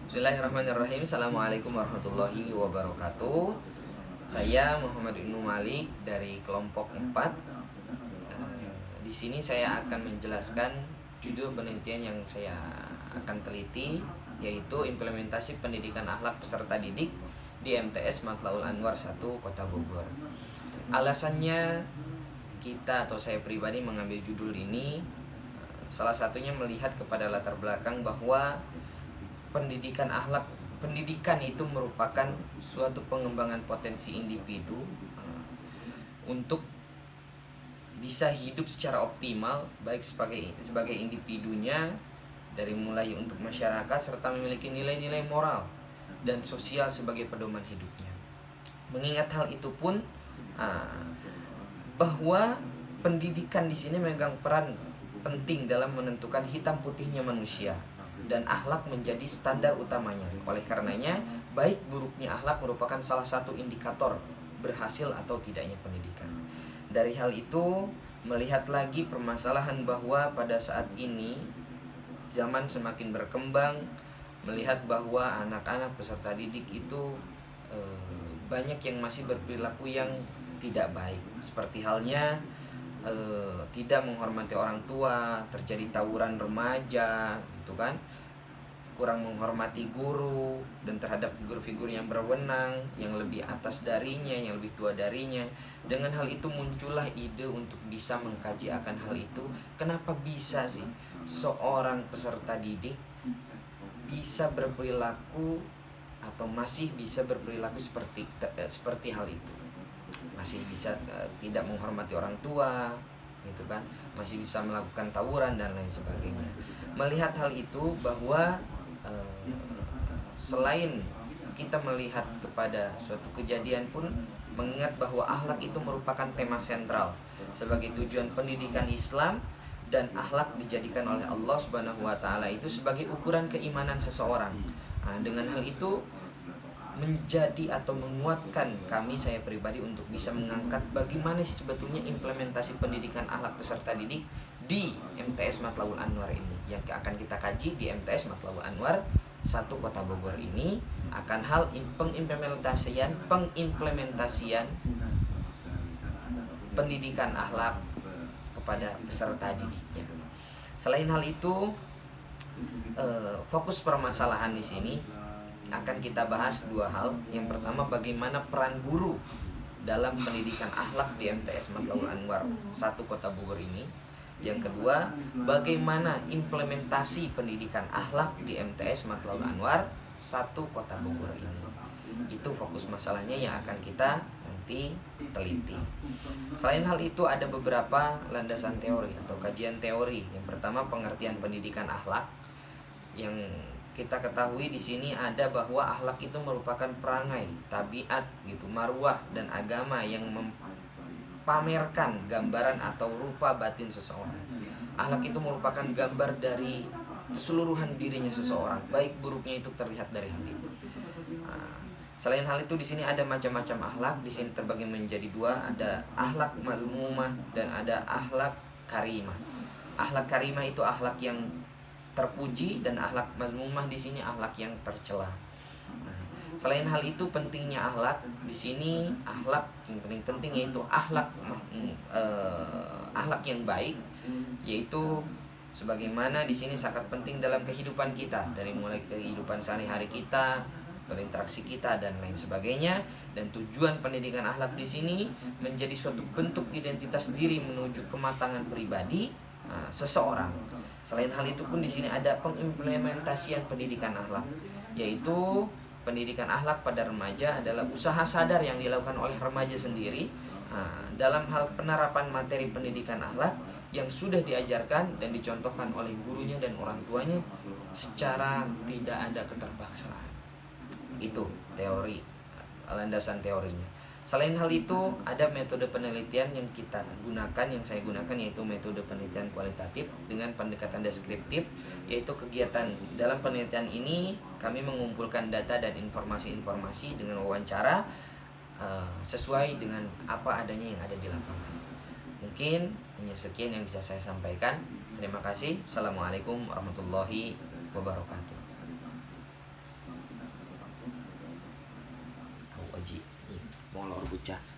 Bismillahirrahmanirrahim. Assalamualaikum warahmatullahi wabarakatuh. Saya Muhammad Ibnu Malik dari kelompok 4. Di sini saya akan menjelaskan judul penelitian yang saya akan teliti, yaitu implementasi pendidikan akhlak peserta didik di MTS Matlaul Anwar 1 Kota Bogor. Alasannya kita atau saya pribadi mengambil judul ini, salah satunya melihat kepada latar belakang bahwa pendidikan itu merupakan suatu pengembangan potensi individu untuk bisa hidup secara optimal, baik sebagai individunya, dari mulai untuk masyarakat, serta memiliki nilai-nilai moral dan sosial sebagai pedoman hidupnya. Mengingat hal itu pun, bahwa pendidikan di sini memegang peran penting dalam menentukan hitam putihnya manusia, dan akhlak menjadi standar utamanya. Oleh karenanya, baik buruknya akhlak merupakan salah satu indikator berhasil atau tidaknya pendidikan. Dari hal itu, melihat lagi permasalahan bahwa pada saat ini zaman semakin berkembang, melihat bahwa anak-anak peserta didik itu banyak yang masih berperilaku yang tidak baik. Seperti halnya tidak menghormati orang tua, terjadi tawuran remaja, gitu kan, kurang menghormati guru dan terhadap figur-figur yang berwenang, yang lebih atas darinya, yang lebih tua darinya. Dengan hal itu muncullah ide untuk bisa mengkaji akan hal itu. Kenapa bisa sih seorang peserta didik bisa berperilaku atau masih bisa berperilaku seperti hal itu? Masih bisa tidak menghormati orang tua, gitu kan, masih bisa melakukan tawuran dan lain sebagainya. Melihat hal itu, bahwa selain kita melihat kepada suatu kejadian pun, mengingat bahwa akhlak itu merupakan tema sentral sebagai tujuan pendidikan Islam, dan akhlak dijadikan oleh Allah Subhanahu wa taala itu sebagai ukuran keimanan seseorang. Dengan hal itu menjadi atau menguatkan saya pribadi untuk bisa mengangkat bagaimana sih sebetulnya implementasi pendidikan akhlak peserta didik di MTS Matlaul Anwar ini. Yang akan kita kaji di MTS Matlaul Anwar 1 Kota Bogor ini akan hal pengimplementasian pendidikan akhlak kepada peserta didiknya. Selain hal itu, fokus permasalahan di sini akan kita bahas dua hal. Yang pertama, bagaimana peran guru dalam pendidikan akhlak di MTS Matlaul Anwar 1 Kota Bogor ini. Yang kedua, bagaimana implementasi pendidikan akhlak di MTS Matlaul Anwar 1 Kota Bogor ini. Itu fokus masalahnya yang akan kita nanti teliti. Selain hal itu, ada beberapa landasan teori atau kajian teori. Yang pertama, pengertian pendidikan akhlak. Yang kita ketahui di sini ada bahwa akhlak itu merupakan perangai, tabiat gitu, marwah dan agama yang pamerkan gambaran atau rupa batin seseorang. Akhlak itu merupakan gambar dari keseluruhan dirinya seseorang, baik buruknya itu terlihat dari hal itu. Selain hal itu, di sini ada macam-macam akhlak. Di sini terbagi menjadi dua, ada akhlak mazmumah dan ada akhlak karimah. Akhlak karimah itu akhlak yang terpuji, dan akhlak mazmumah di sini akhlak yang tercela. Selain hal itu, pentingnya akhlak di sini, akhlak yang paling penting yaitu akhlak yang baik, yaitu sebagaimana di sini sangat penting dalam kehidupan kita, dari mulai kehidupan sehari-hari kita, berinteraksi kita dan lain sebagainya. Dan tujuan pendidikan akhlak di sini menjadi suatu bentuk identitas diri menuju kematangan pribadi seseorang. Selain hal itu pun di sini ada pengimplementasian pendidikan akhlak, yaitu pendidikan akhlak pada remaja adalah usaha sadar yang dilakukan oleh remaja sendiri dalam hal penerapan materi pendidikan akhlak yang sudah diajarkan dan dicontohkan oleh gurunya dan orang tuanya secara tidak ada keterpaksaan. Itu teori, landasan teorinya. Selain hal itu, ada metode penelitian yang kita gunakan, yang saya gunakan, yaitu metode penelitian kualitatif dengan pendekatan deskriptif. Yaitu kegiatan dalam penelitian ini kami mengumpulkan data dan informasi-informasi dengan wawancara sesuai dengan apa adanya yang ada di lapangan. Mungkin hanya sekian yang bisa saya sampaikan. Terima kasih. Assalamualaikum warahmatullahi wabarakatuh. ngaji. Molor bocah.